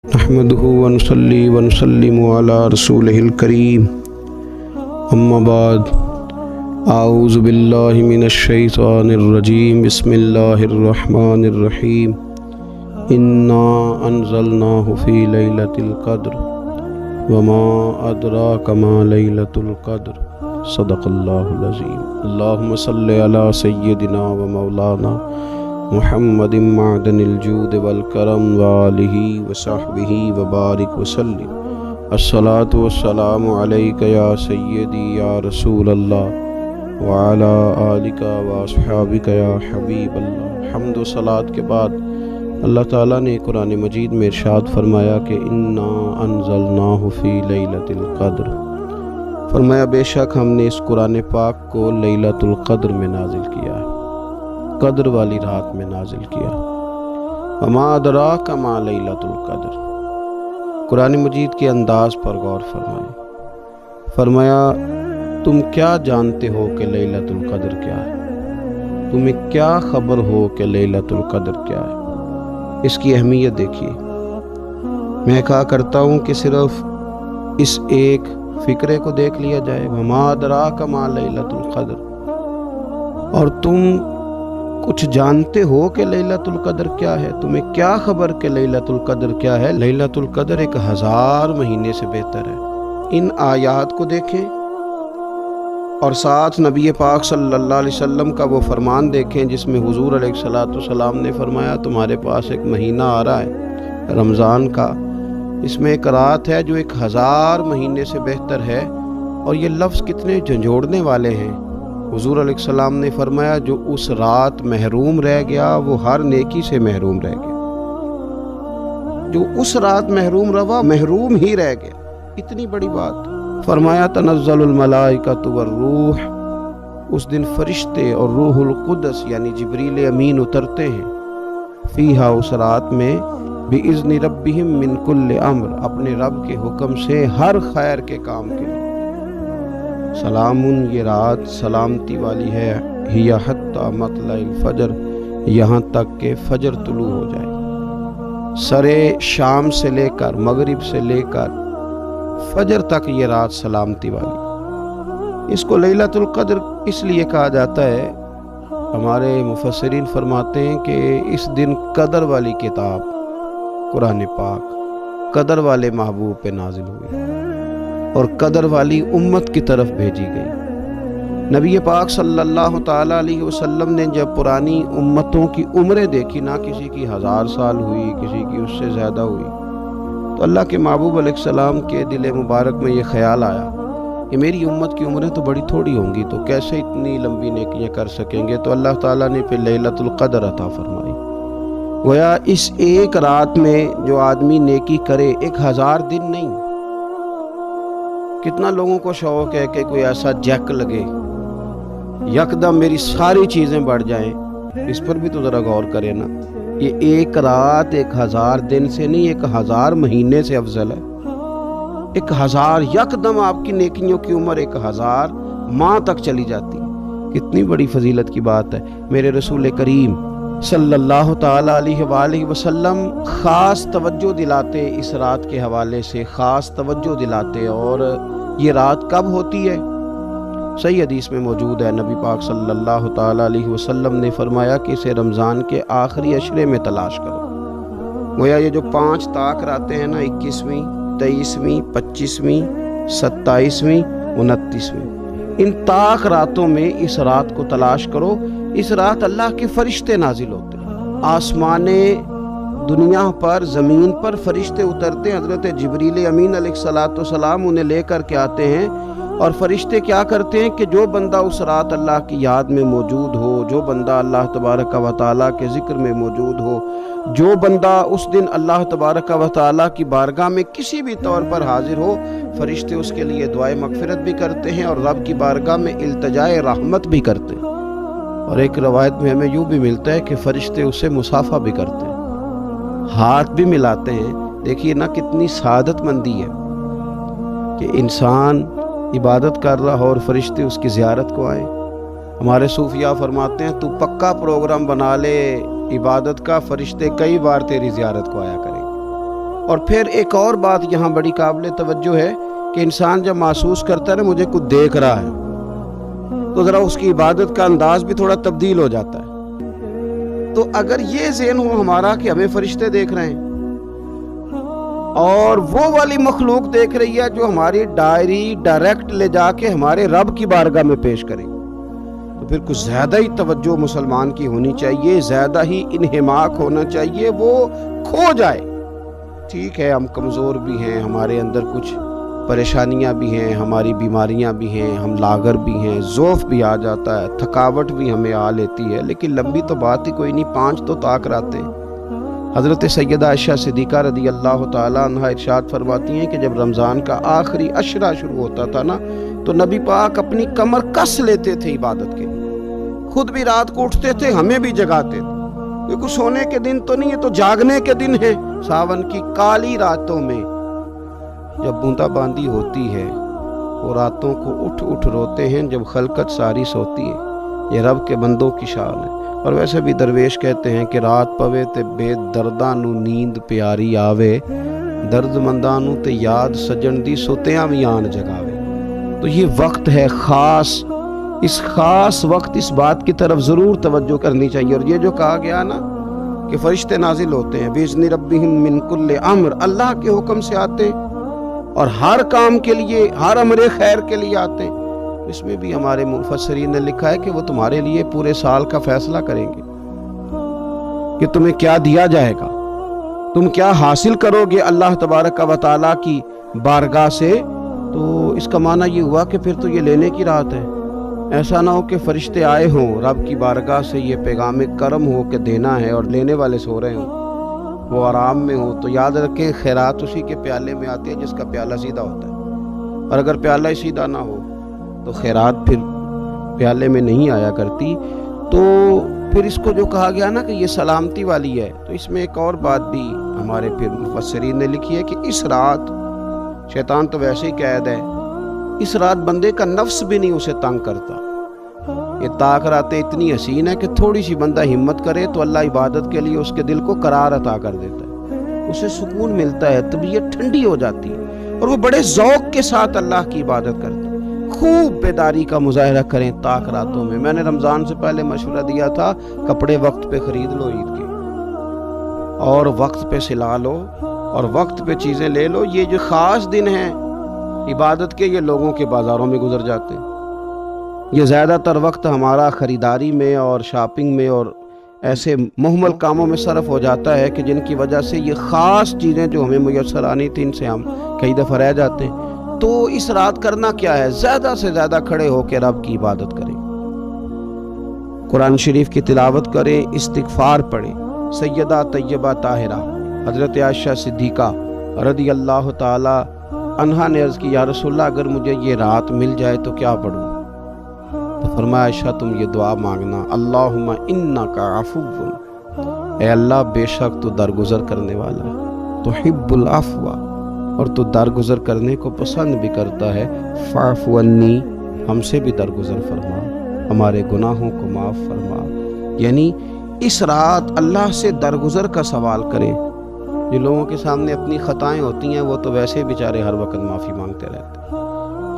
نحمده ونصلي ونسلم على رسوله الكريم اما بعد اعوذ باللہ من الشیطان الرجیم بسم اللہ الرحمن الرحیم انا انزلناه فی لیلۃ القدر وما ادراک ما لیلۃ القدر صدق اللہ العظیم اللہم صلی علی سیدنا و مولانا محمد معدن الجود والکرم وآلہ وصحبہ وبارک وسلم الصلاۃ والسلام علیک یا سیدی یا رسول اللہ وعلی آلک واصحابک یا حبیب اللہ۔ حمد و صلاۃ کے بعد اللہ تعالیٰ نے قرآن مجید میں ارشاد فرمایا کہ انا انزلناہ فی لیلۃ القدر، فرمایا بے شک ہم نے اس قرآن پاک کو لیلۃ القدر میں نازل کیا ہے، قدر والی رات میں نازل کیا۔ وما ادراک ما لیلۃ القدر، قرآن مجید کے انداز پر غور فرمائیں، فرمایا تم کیا جانتے ہو کہ لیلۃ القدر کیا ہے، تمہیں کیا خبر ہو کہ لیلۃ القدر کیا ہے۔ اس کی اہمیت دیکھیے، میں کہا کرتا ہوں کہ صرف اس ایک فکرے کو دیکھ لیا جائے، وما ادراک ما لیلۃ القدر، اور تم کچھ جانتے ہو کہ لیلۃ القدر کیا ہے، تمہیں کیا خبر کہ لیلۃ القدر کیا ہے۔ لیلۃ القدر 1000 مہینے سے بہتر ہے۔ ان آیات کو دیکھیں اور ساتھ نبی پاک صلی اللہ علیہ وسلم کا وہ فرمان دیکھیں جس میں حضور علیہ السلام نے فرمایا تمہارے پاس ایک مہینہ آ رہا ہے رمضان کا، اس میں ایک رات ہے جو 1000 مہینے سے بہتر ہے، اور یہ لفظ کتنے جھنجھوڑنے والے ہیں۔ حضور علیہ السلام نے فرمایا جو اس رات محروم رہ گیا وہ ہر نیکی سے محروم رہ گیا، جو اس رات محروم رہا محروم ہی رہ گیا، اتنی بڑی بات۔ فرمایا تنزل الملائکۃ والروح، اس دن فرشتے اور روح القدس یعنی جبریل امین اترتے ہیں، فیہا اس رات میں بِإِذْنِ رَبِّهِمْ مِنْ كُلِّ امر، اپنے رب کے حکم سے ہر خیر کے کام کے لیے۔ سلامن، یہ رات سلامتی والی ہے، ہی حتی مطلع الفجر، یہاں تک کہ فجر طلوع ہو جائے۔ سرے شام سے لے کر مغرب سے لے کر فجر تک یہ رات سلامتی والی۔ اس کو لیلۃ القدر اس لیے کہا جاتا ہے، ہمارے مفسرین فرماتے ہیں کہ اس دن قدر والی کتاب قرآن پاک قدر والے محبوب پہ نازل ہوئی اور قدر والی امت کی طرف بھیجی گئی۔ نبی پاک صلی اللہ تعالیٰ علیہ وسلم نے جب پرانی امتوں کی عمریں دیکھی، نہ کسی کی 1000 سال ہوئی، کسی کی اس سے زیادہ ہوئی، تو اللہ کے محبوب علیہ السلام کے دل مبارک میں یہ خیال آیا کہ میری امت کی عمریں تو بڑی تھوڑی ہوں گی، تو کیسے اتنی لمبی نیکیاں کر سکیں گے، تو اللہ تعالیٰ نے پھر لیلۃ القدر عطا فرمائی۔ گویا اس ایک رات میں جو آدمی نیکی کرے، 1000 دن نہیں۔ کتنا لوگوں کو شوق ہے کہ کوئی ایسا جیک لگے، یکدم میری ساری چیزیں بڑھ جائیں، اس پر بھی تو ذرا غور کریں نا۔ یہ ایک رات 1000 دن سے نہیں، 1000 مہینے سے افضل ہے۔ 1000 یکدم آپ کی نیکیوں کی عمر 1000 ماہ تک چلی جاتی ہے، کتنی بڑی فضیلت کی بات ہے۔ میرے رسول کریم صلی اللہ تعالیٰ علیہ وآلہ وسلم خاص توجہ دلاتے، اس رات کے حوالے سے خاص توجہ دلاتے، اور یہ رات کب ہوتی ہے؟ صحیح حدیث میں موجود ہے، نبی پاک صلی اللہ تعالیٰ علیہ وسلم نے فرمایا کہ اسے رمضان کے آخری عشرے میں تلاش کرو۔ گویا یہ جو 5 طاق راتیں ہیں نا، 21ویں، 23ویں، 25ویں، 27ویں، 29ویں، ان طاق راتوں میں اس رات کو تلاش کرو۔ اس رات اللہ کے فرشتے نازل ہوتے ہیں، آسمان دنیا پر، زمین پر فرشتے اترتے ہیں، حضرت جبریل امین علیہ السلام انہیں لے کر کے آتے ہیں، اور فرشتے کیا کرتے ہیں کہ جو بندہ اس رات اللہ کی یاد میں موجود ہو، جو بندہ اللہ تبارک و تعالیٰ کے ذکر میں موجود ہو، جو بندہ اس دن اللہ تبارک و تعالیٰ کی بارگاہ میں کسی بھی طور پر حاضر ہو، فرشتے اس کے لیے دعائے مغفرت بھی کرتے ہیں اور رب کی بارگاہ میں التجائے رحمت بھی کرتے ہیں۔ اور ایک روایت میں ہمیں یوں بھی ملتا ہے کہ فرشتے اسے مصافحہ بھی کرتے ہیں، ہاتھ بھی ملاتے ہیں۔ دیکھیے نا کتنی سعادت مندی ہے کہ انسان عبادت کر رہا ہو اور فرشتے اس کی زیارت کو آئیں۔ ہمارے صوفیاء فرماتے ہیں تو پکا پروگرام بنا لے عبادت کا، فرشتے کئی بار تیری زیارت کو آیا کریں گے۔ اور پھر ایک اور بات یہاں بڑی قابل توجہ ہے کہ انسان جب محسوس کرتا ہے نا مجھے کچھ دیکھ رہا ہے، تو ذرا اس کی عبادت کا انداز بھی تھوڑا تبدیل ہو جاتا ہے۔ تو اگر یہ ذہن ہو ہمارا کہ ہمیں فرشتے دیکھ رہے ہیں اور وہ والی مخلوق دیکھ رہی ہے جو ہماری ڈائری ڈائریکٹ لے جا کے ہمارے رب کی بارگاہ میں پیش کرے، تو پھر کچھ زیادہ ہی توجہ مسلمان کی ہونی چاہیے، زیادہ ہی انہماک ہونا چاہیے، وہ کھو جائے۔ ٹھیک ہے ہم کمزور بھی ہیں، ہمارے اندر کچھ پریشانیاں بھی ہیں، ہماری بیماریاں بھی ہیں، ہم لاغر بھی ہیں، ضعف بھی آ جاتا ہے، تھکاوٹ بھی ہمیں آ لیتی ہے، لیکن لمبی تو بات ہی کوئی نہیں، 5 تو طاق راتیں۔ حضرت سیدہ عائشہ صدیقہ رضی اللہ تعالیٰ عنہا ارشاد فرماتی ہیں کہ جب رمضان کا آخری عشرہ شروع ہوتا تھا نا تو نبی پاک اپنی کمر کس لیتے تھے عبادت کے لیے، خود بھی رات کو اٹھتے تھے، ہمیں بھی جگاتے تھے۔ یہ کچھ سونے کے دن تو نہیں ہے، تو جاگنے کے دن ہے۔ ساون کی کالی راتوں میں جب بوندا باندی ہوتی ہے، وہ راتوں کو اٹھ اٹھ روتے ہیں جب خلقت ساری سوتی ہے۔ یہ رب کے بندوں کی شان ہے۔ اور ویسے بھی درویش کہتے ہیں کہ رات پوے تے بے درداں نو نیند پیاری آوے، درد منداں نو تے یاد سجن دی سوتیاں بھی آن جگاوے۔ تو یہ وقت ہے خاص، اس خاص وقت اس بات کی طرف ضرور توجہ کرنی چاہیے۔ اور یہ جو کہا گیا نا کہ فرشتے نازل ہوتے ہیں بِإِذْنِ رَبِّهِمْ مِنْ كُلِّ أَمْرٍ، اللہ کے حکم سے آتے اور ہر کام کے لیے، ہر امر خیر کے لیے آتے۔ اس میں بھی ہمارے مفسرین نے لکھا ہے کہ وہ تمہارے لیے پورے سال کا فیصلہ کریں گے کہ تمہیں کیا دیا جائے گا، تم کیا حاصل کرو گے اللہ تبارک و تعالیٰ کی بارگاہ سے۔ تو اس کا معنی یہ ہوا کہ پھر تو یہ لینے کی رات ہے۔ ایسا نہ ہو کہ فرشتے آئے ہوں رب کی بارگاہ سے یہ پیغام کرم ہو کہ دینا ہے اور لینے والے سو رہے ہوں، وہ آرام میں ہوں۔ تو یاد رکھیں خیرات اسی کے پیالے میں آتی ہے جس کا پیالہ سیدھا ہوتا ہے، اور اگر پیالہ ہی سیدھا نہ ہو تو خیرات پھر پیالے میں نہیں آیا کرتی۔ تو پھر اس کو جو کہا گیا نا کہ یہ سلامتی والی ہے، تو اس میں ایک اور بات بھی ہمارے پھر مفسرین نے لکھی ہے کہ اس رات شیطان تو ویسے ہی قید ہے، اس رات بندے کا نفس بھی نہیں اسے تنگ کرتا۔ یہ طاق راتیں اتنی حسین ہے کہ تھوڑی سی بندہ ہمت کرے تو اللہ عبادت کے لیے اس کے دل کو قرار عطا کر دیتا ہے، اسے سکون ملتا ہے، طبیعت ٹھنڈی ہو جاتی ہے اور وہ بڑے ذوق کے ساتھ اللہ کی عبادت کرتا ہے۔ خوب بیداری کا مظاہرہ کریں طاق راتوں میں۔ میں نے رمضان سے پہلے مشورہ دیا تھا کپڑے وقت پہ خرید لو عید کے، اور وقت پہ سلا لو، اور وقت پہ چیزیں لے لو۔ یہ جو خاص دن ہیں عبادت کے، یہ لوگوں کے بازاروں میں گزر جاتے ہیں۔ یہ زیادہ تر وقت ہمارا خریداری میں اور شاپنگ میں اور ایسے مہمل کاموں میں صرف ہو جاتا ہے کہ جن کی وجہ سے یہ خاص چیزیں جو ہمیں میسر آنی تھی ان سے ہم کئی دفعہ رہ جاتے ہیں۔ تو اس رات کرنا کیا ہے؟ زیادہ سے زیادہ کھڑے ہو کے رب کی عبادت کریں، قرآن شریف کی تلاوت کریں، استغفار پڑھیں۔ سیدہ طیبہ طاہرہ حضرت عائشہ صدیقہ رضی اللہ تعالی عنہا نے عرض کی یا رسول اللہ اگر مجھے یہ رات مل جائے تو کیا پڑھوں؟ تو فرمایا عائشہ تم یہ دعا مانگنا، اللہم انک عفو، اے اللہ بے شک تو درگزر کرنے والا ہے، تحب العفو، اور تو درگزر کرنے کو پسند بھی کرتا ہے، فاعف عنی، ہم سے بھی درگزر فرما، ہمارے گناہوں کو معاف فرما۔ یعنی اس رات اللہ سے درگزر کا سوال کریں۔ جو لوگوں کے سامنے اپنی خطائیں ہوتی ہیں وہ تو ویسے بیچارے ہر وقت معافی مانگتے رہتے ہیں،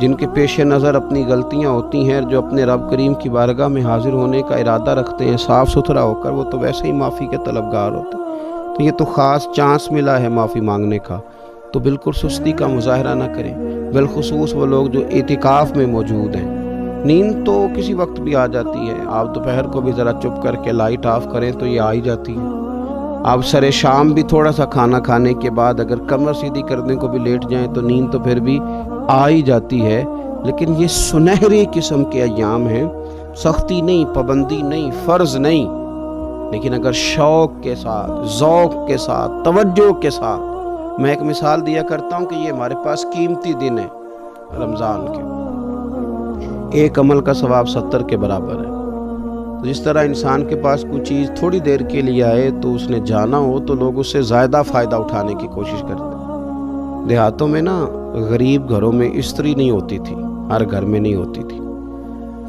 جن کے پیش نظر اپنی غلطیاں ہوتی ہیں، جو اپنے رب کریم کی بارگاہ میں حاضر ہونے کا ارادہ رکھتے ہیں صاف ستھرا ہو کر، وہ تو ویسے ہی معافی کے طلبگار ہوتے ہیں۔ تو یہ تو خاص چانس ملا ہے معافی مانگنے کا، تو بالکل سستی کا مظاہرہ نہ کریں، بالخصوص وہ لوگ جو اعتکاف میں موجود ہیں۔ نیند تو کسی وقت بھی آ جاتی ہے، آپ دوپہر کو بھی ذرا چپ کر کے لائٹ آف کریں تو یہ آ ہی جاتی ہے۔ آپ سر شام بھی تھوڑا سا کھانا کھانے کے بعد اگر کمر سیدھی کرنے کو بھی لیٹ جائیں تو نیند تو پھر بھی آ ہی جاتی ہے۔ لیکن یہ سنہری قسم کے ایام ہیں، سختی نہیں، پابندی نہیں، فرض نہیں، لیکن اگر شوق کے ساتھ، ذوق کے ساتھ، توجہ کے ساتھ، میں ایک مثال دیا کرتا ہوں کہ یہ ہمارے پاس قیمتی دن ہے رمضان کے، ایک عمل کا ثواب 70 کے برابر ہے۔ تو جس طرح انسان کے پاس کوئی چیز تھوڑی دیر کے لیے آئے تو اس نے جانا ہو تو لوگ اس سے زیادہ فائدہ اٹھانے کی کوشش کرتے ہیں۔ دیہاتوں میں نا غریب گھروں میں استری نہیں ہوتی تھی، ہر گھر میں نہیں ہوتی تھی،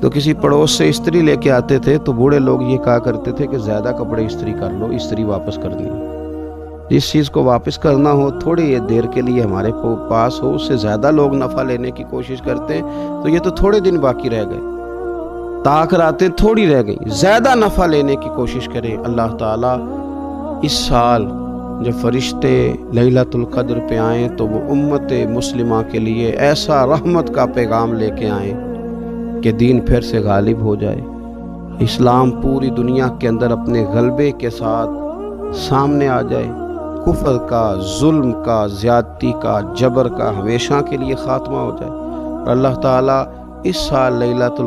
تو کسی پڑوس سے استری لے کے آتے تھے تو بوڑھے لوگ یہ کہا کرتے تھے کہ زیادہ کپڑے استری کر لو، استری واپس کرنی ہے۔ جس چیز کو واپس کرنا ہو تھوڑی دیر کے لیے ہمارے پاس ہو، اس سے زیادہ لوگ نفع لینے کی کوشش کرتے ہیں، تو یہ تو تھوڑے دن باقی رہ گئے، طاق راتیں تھوڑی رہ گئی، زیادہ نفع لینے کی کوشش کریں۔ اللہ تعالیٰ اس سال جب فرشتے لیلۃ القدر پہ آئیں تو وہ امت مسلمہ کے لیے ایسا رحمت کا پیغام لے کے آئیں کہ دین پھر سے غالب ہو جائے، اسلام پوری دنیا کے اندر اپنے غلبے کے ساتھ سامنے آ جائے، کفر کا، ظلم کا، زیادتی کا، جبر کا ہمیشہ کے لیے خاتمہ ہو جائے، اور اللہ تعالیٰ اس سال لیلۃ